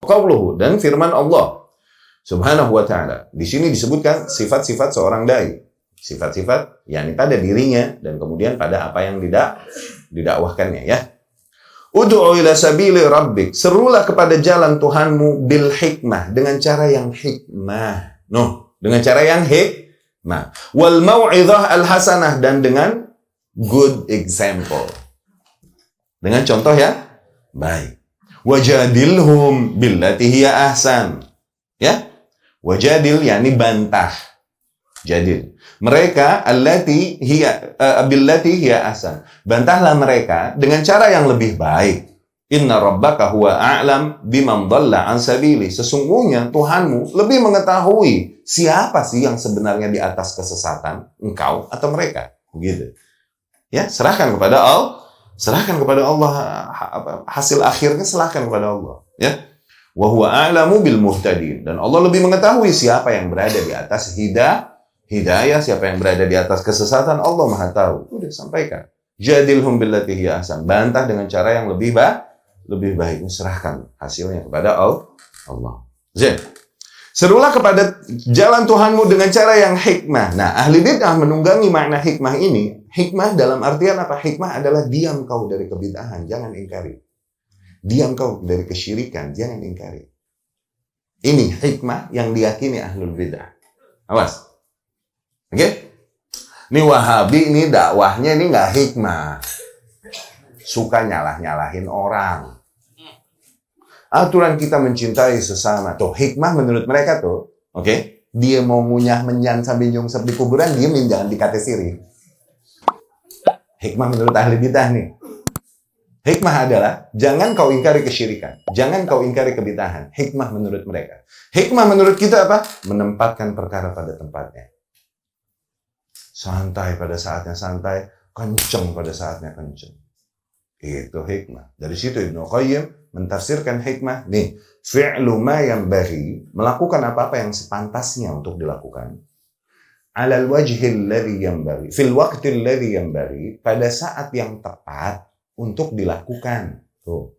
qauluhu, dan firman Allah Subhanahu wa ta'ala. Di sini disebutkan sifat-sifat seorang dai. Sifat-sifat yakni pada dirinya dan kemudian pada apa yang didakwahkannya ya. Ud'u ila sabili rabbik, serulah kepada jalan Tuhanmu bil hikmah, dengan cara yang hikmah. Dengan cara yang hikmah. Wal mau'izah al hasanah, dan dengan good example. Dengan contoh yang baik. Wajadilhum billati hiya ahsan. Ya? Wajadil yakni bantah. Jadil. Mereka billati hiya ahsan. Bantahlah mereka dengan cara yang lebih baik. Inna rabbaka huwa a'lam biman dhalla an sabili. Sesungguhnya Tuhanmu lebih mengetahui siapa sih yang sebenarnya di atas kesesatan, engkau atau mereka. Begitu. Ya, serahkan kepada Allah. Serahkan kepada Allah, hasil akhirnya serahkan kepada Allah. Ya. Wa huwa a'lamu bil muhtadin. Dan Allah lebih mengetahui siapa yang berada di atas hidayah, siapa yang berada di atas kesesatan, Allah Maha tahu. Udah sampaikan. Jadilhum billati hiya ahsan. Bantah dengan cara yang lebih baik. Serahkan hasilnya kepada Allah. Serulah kepada jalan Tuhanmu dengan cara yang hikmah. Nah, ahli bid'ah menunggangi makna hikmah ini. Hikmah dalam artian apa? Hikmah adalah diam kau dari kebid'ahan, jangan ingkari. Diam kau dari kesyirikan, jangan ingkari. Ini hikmah yang diyakini ahlul bid'ah. Awas. Oke? Ini Wahabi, ini dakwahnya ini nggak hikmah. Suka nyalah-nyalahin orang. Aturan kita mencintai sesama. Tuh, hikmah menurut mereka tuh, oke? Dia mau ngunyah menyan sambil nyungsep di kuburan, diemin, jangan dikata sirik. Hikmah menurut ahli bidah nih. Hikmah adalah, jangan kau ingkari kesyirikan. Jangan kau ingkari kebid'ahan. Hikmah menurut mereka. Hikmah menurut kita apa? Menempatkan perkara pada tempatnya. Santai pada saatnya santai, kenceng pada saatnya kenceng. Itu hikmah. Dari situ Ibnu Qayyim mentafsirkan hikmah. Nih, fi'lu ma yanbaghi, melakukan apa-apa yang sepantasnya untuk dilakukan. Alal wajhil ladzi yanbaghi, fil waqtil ladzi yanbaghi, pada saat yang tepat untuk dilakukan. Tuh.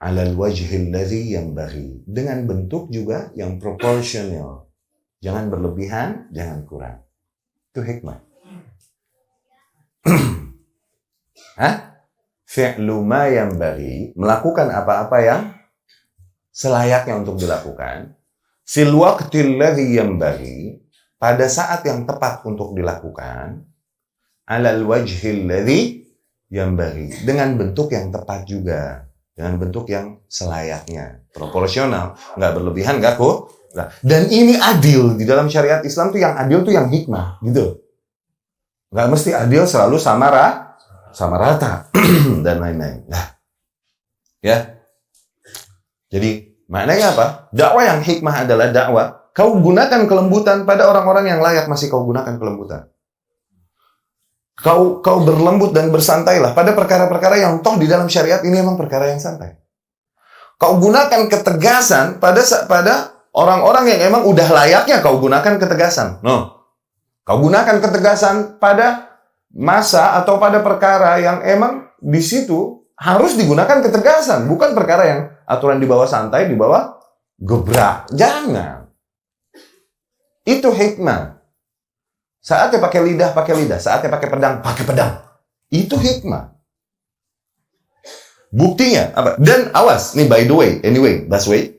Alal wajhil ladzi yanbaghi, dengan bentuk juga yang proporsional. Jangan berlebihan, jangan kurang. Itu hikmah. Fi'lu ma yanbaghi, melakukan apa-apa yang selayaknya untuk dilakukan. Fil waqtil ladzi yanbaghi, pada saat yang tepat untuk dilakukan. Alal wajhil ladzi yanbaghi, dengan bentuk yang tepat juga. Dengan bentuk yang selayaknya. Proporsional, nggak berlebihan, nggak kurang. Dan ini adil. Di dalam syariat Islam tuh yang adil tuh yang hikmah, gitu. Nggak mesti adil selalu sama rata dan lain-lain. Nah, ya. Jadi maknanya apa? Dakwah yang hikmah adalah dakwah kau gunakan kelembutan pada orang-orang yang layak masih kau gunakan kelembutan. Kau berlembut dan bersantailah pada perkara-perkara yang toh di dalam syariat ini memang perkara yang santai. Kau gunakan ketegasan pada orang-orang yang emang udah layaknya kau gunakan ketegasan. Kau gunakan ketegasan pada masa atau pada perkara yang emang di situ harus digunakan ketegasan, bukan perkara yang aturan di bawah santai, di bawah gebrak. Jangan. Itu hikmah. Saatnya pakai lidah, saatnya pakai pedang. Itu hikmah. Buktinya apa? Dan awas, nih by the way, anyway, Baswe.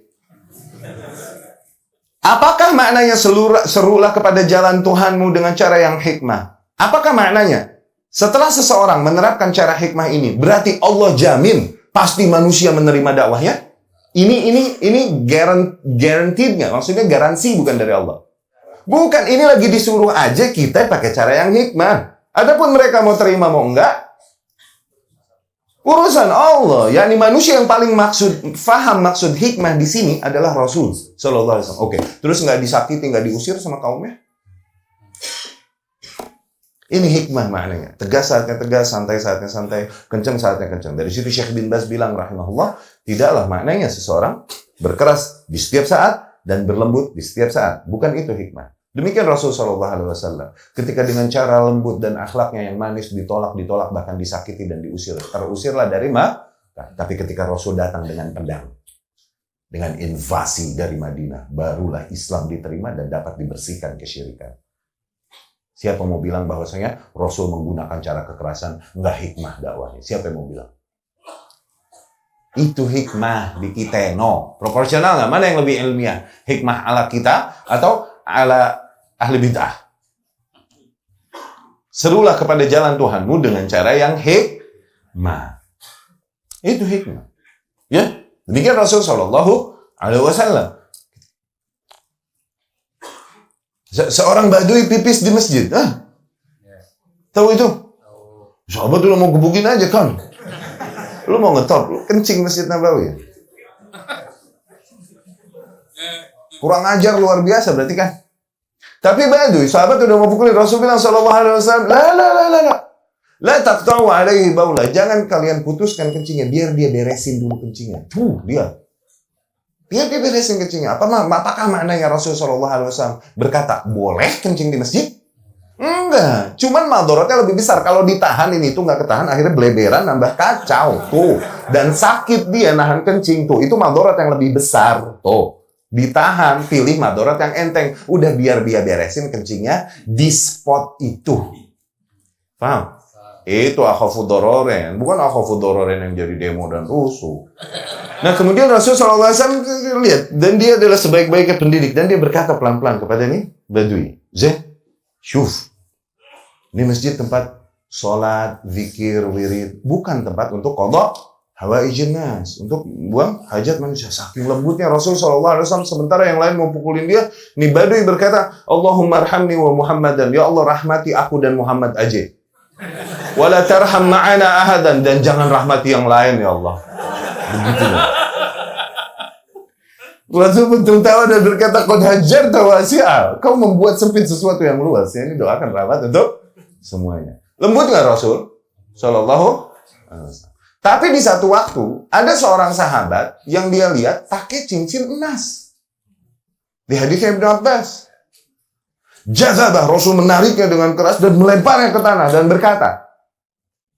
Apakah maknanya serulah kepada jalan Tuhanmu dengan cara yang hikmah? Apakah maknanya? Setelah seseorang menerapkan cara hikmah ini, berarti Allah jamin pasti manusia menerima dakwahnya? Ini guaranteed nggak? Maksudnya garansi bukan dari Allah. Bukan, ini lagi disuruh aja kita pakai cara yang hikmah. Adapun mereka mau terima mau enggak, urusan Allah. Yakni manusia yang paling faham maksud hikmah di sini adalah Rasul Sallallahu Alaihi Wasallam. Oke, terus nggak disakiti, nggak diusir sama kaumnya? Ini hikmah maknanya. Tegas saatnya tegas, santai saatnya santai, kencang saatnya kencang. Dari situ Syekh bin Baz bilang rahimahullah, tidaklah maknanya seseorang berkeras di setiap saat dan berlembut di setiap saat. Bukan itu hikmah. Demikian Rasul Sallallahu Alaihi Wasallam. Ketika dengan cara lembut dan akhlaknya yang manis ditolak, bahkan disakiti dan diusir. Terusirlah dari Tapi ketika Rasul datang dengan pedang, dengan invasi dari Madinah, barulah Islam diterima dan dapat dibersihkan kesyirikan. Siapa mau bilang bahwasanya Rasul menggunakan cara kekerasan nggak hikmah dakwahnya? Siapa yang mau bilang? Itu hikmah di kita, no. Proporsional nggak? Mana yang lebih ilmiah? Hikmah ala kita atau ala ahli bid'ah? Serulah kepada jalan Tuhanmu dengan cara yang hikmah. Itu hikmah. Ya, demikian Rasul Shallallahu Alaihi Wasallam. Seorang badui pipis di masjid. Tahu itu? Sahabat tuh mau gebukin aja kan. Lu mau ngetop, lu kencing Masjid Nabawi. Kurang ajar luar biasa berarti kan. Tapi badui, sahabat udah mau pukulin. Rasul bilang sallallahu alaihi wasallam, la taqta'u alaihi baula. Jangan kalian putuskan kencingnya, biar dia beresin dulu kencingnya. Biar dia beresin kencingnya. Apakah maknanya Rasul sallallahu alaihi wasallam berkata, boleh kencing di masjid? Enggak, cuman madharatnya lebih besar. Kalau ditahan ini tuh nggak ketahan, akhirnya beleberan, nambah kacau tuh. Dan sakit dia nahan kencing tuh, itu madharat yang lebih besar tuh. Ditahan, pilih madharat yang enteng. Udah biar dia beresin kencingnya di spot itu. Paham? Itu akhafu dororen, bukan akhafu dororen yang jadi demo dan rusuh. Nah kemudian Rasul SAW lihat, dan dia adalah sebaik-baiknya pendidik, dan dia berkata pelan-pelan kepada ini badui, syuf. Ini masjid tempat sholat, zikir, wirid. Bukan tempat untuk qadha hawaijin nas, untuk buang hajat manusia. Saking lembutnya Rasul SAW, sementara yang lain mau pukulin dia, nih badui berkata, Allahumma arhamni wa Muhammadan. Ya Allah rahmati aku dan Muhammad aja. Wala tarham ma'ana ahadan. Dan jangan rahmati yang lain ya Allah. Begitu. Rasul pun tertawa dan berkata, qad hajarta wasi'a. Kau membuat sempit sesuatu yang luas. Ini doakan rahmat untuk semuanya. Lembut nggak Rasul? Sallallahu alaihi wasallam. Tapi di satu waktu, ada seorang sahabat yang dia lihat pakai cincin emas. Di hadis Ibnu Abbas. Jazabah, Rasul menariknya dengan keras dan melemparnya ke tanah dan berkata,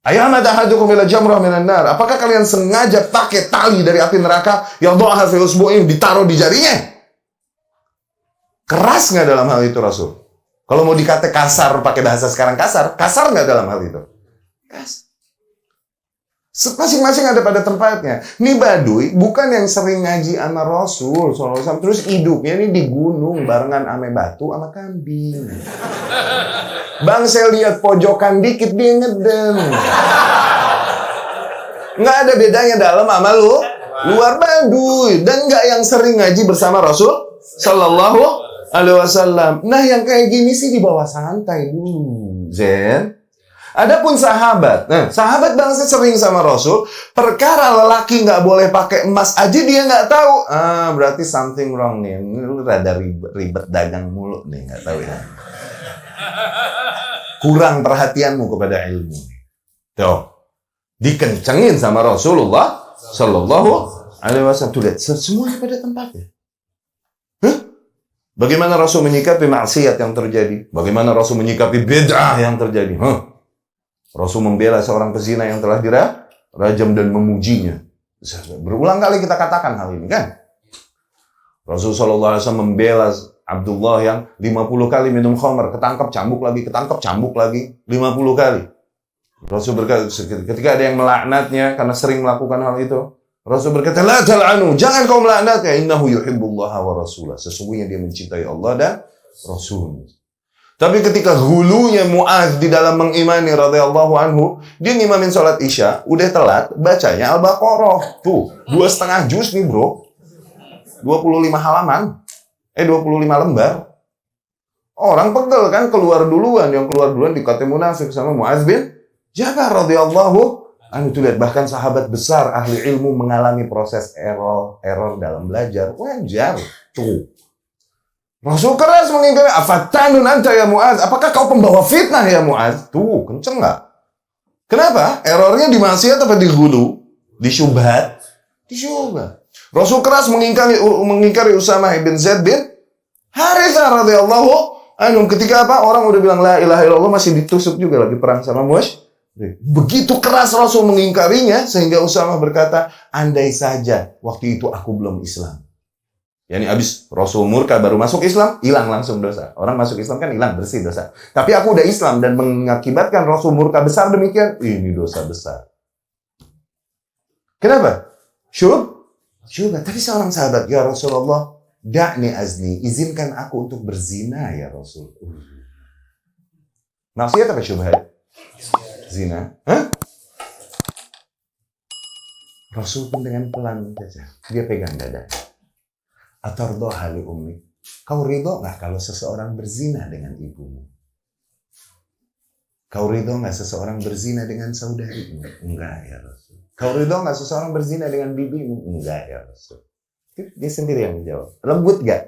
Ayyamat ahadukum ila jamrah minan nar. Apakah kalian sengaja pakai tali dari api neraka yang doa fi usbu'in ditaruh di jarinya? Keras nggak dalam hal itu Rasul? Kalau mau dikata kasar, pakai bahasa sekarang kasar nggak dalam hal itu? Kasar. Masing-masing ada pada tempatnya. Nih badui bukan yang sering ngaji sama Rasul SAW, terus hidupnya nih di gunung barengan ame batu sama kambing. Bang, saya lihat pojokan dikit dia ngeden. Nggak ada bedanya dalam sama lu luar badui, dan nggak yang sering ngaji bersama Rasul Sallallahu Alaihi Wasallam. Nah yang kayak gini sih dibawa santai dulu, Zen. Adapun sahabat, sahabat bangsa sering sama Rasul, perkara lelaki nggak boleh pakai emas aja dia nggak tahu. Berarti something wrong nih. Lu rada ribet dagang mulu nih, nggak tahu ya. Kurang perhatianmu kepada ilmu. Tuh, dikencengin sama Rasulullah Sallallahu Alaihi Wasallam. Tuh lihat, semuanya pada tempatnya. Bagaimana Rasul menyikapi maksiat yang terjadi? Bagaimana Rasul menyikapi bid'ah yang terjadi? Rasul membela seorang pezina yang telah dirajam dan memujinya. Berulang kali kita katakan hal ini kan? Rasul SAW membela Abdullah yang 50 kali minum khamr, ketangkap cambuk lagi 50 kali. Rasul berkata, ketika ada yang melaknatnya karena sering melakukan hal itu, Rasul berkata, la tal'anu, jangan kau melaknatnya, innahu yuhibbullaha wa rasulah. Sesungguhnya dia mencintai Allah dan Rasul. Tapi ketika hulunya Mu'adz di dalam mengimani radhiyallahu anhu, dia ngimamin sholat Isya, udah telat, bacanya Al-Baqarah. Tuh, 2,5 juz nih bro. 25 halaman. 25 lembar. Orang pegel kan, keluar duluan. Yang keluar duluan dikata munafik sama Mu'adz bin Jabal radhiyallahu anhu. Tuh lihat, bahkan sahabat besar ahli ilmu mengalami proses error dalam belajar. Wajar. Tuh. Rasul keras mengingkari, afatanun anta ya Mu'adz? Apakah kau pembawa fitnah ya Mu'adz? Tuh, kenceng nggak? Kenapa? Errornya di maksiat apa di hulu? Di syubhat? Di syubhat. Rasul keras mengingkari Usamah bin Zaid bin Harithah radhiyallahu anhu. Ketika apa? Orang udah bilang la ilaha illallah, masih ditusuk juga lagi perang sama Begitu keras Rasul mengingkarinya, sehingga Usamah berkata, andai saja waktu itu aku belum Islam. Yani abis Rasul murka baru masuk Islam, hilang langsung dosa. Orang masuk Islam kan hilang, bersih dosa. Tapi aku udah Islam dan mengakibatkan Rasul murka besar demikian, ini dosa besar. Kenapa? Syubhat. Tadi seorang sahabat, ya Rasulullah, da'ni azni, izinkan aku untuk berzina ya Rasul. Maksudnya apa syubhat? Zina. Hah? Rasul pun dengan pelan saja, dia pegang dada. Atardo hali ummi. Kau ridho nggak kalau seseorang berzina dengan ibumu? Kau ridho nggak seseorang berzina dengan saudarimu? Enggak ya Rasul. Kau ridho nggak seseorang berzina dengan bibimu? Enggak ya Rasul. Dia sendiri yang menjawab. Lembut nggak?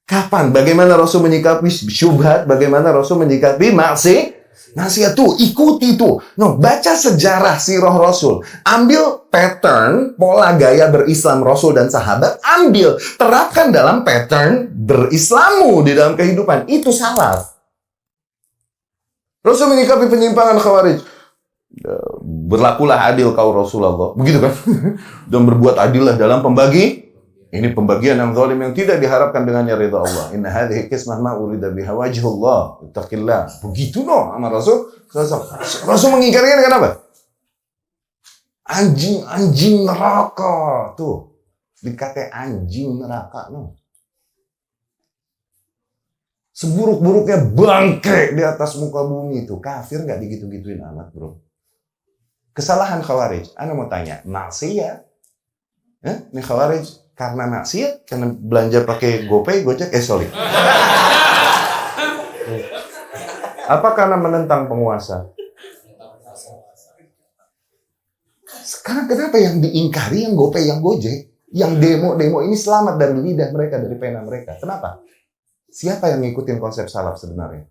Kapan? Bagaimana Rasul menyikapi syubhat? Bagaimana Rasul menyikapi maksiat tuh, ikuti tuh. No, baca sejarah sirah Rasul. Ambil pattern, pola gaya berislam Rasul dan sahabat. Ambil, terapkan dalam pattern berislamu di dalam kehidupan. Itu salaf. Rasul menyikapi penyimpangan Khawarij. Berlakulah adil kau Rasulullah. Begitu kan? Dan berbuat adillah dalam ini pembagian yang zalim yang tidak diharapkan dengannya ridha Allah. Inna hadhihi qismah ma urida biha wajhullah. Ittaqillah. Begitu no sama Rasul. Rasul mengingkarinya dengan apa? Anjing neraka. Tuh. Dikata anjing neraka no. Seburuk-buruknya bangke di atas muka bumi itu. Kafir nggak digitu-gituin amat, bro. Kesalahan Khawarij. Ana mau tanya, maksiat? Ini Khawarij karena maksiat, karena belanja pakai GoPay, Gojek, sorry. Apa karena menentang penguasa? Sekarang kenapa yang diingkari yang GoPay, yang Gojek, yang demo ini selamat dari lidah mereka, dari pena mereka? Kenapa? Siapa yang ngikutin konsep salaf sebenarnya?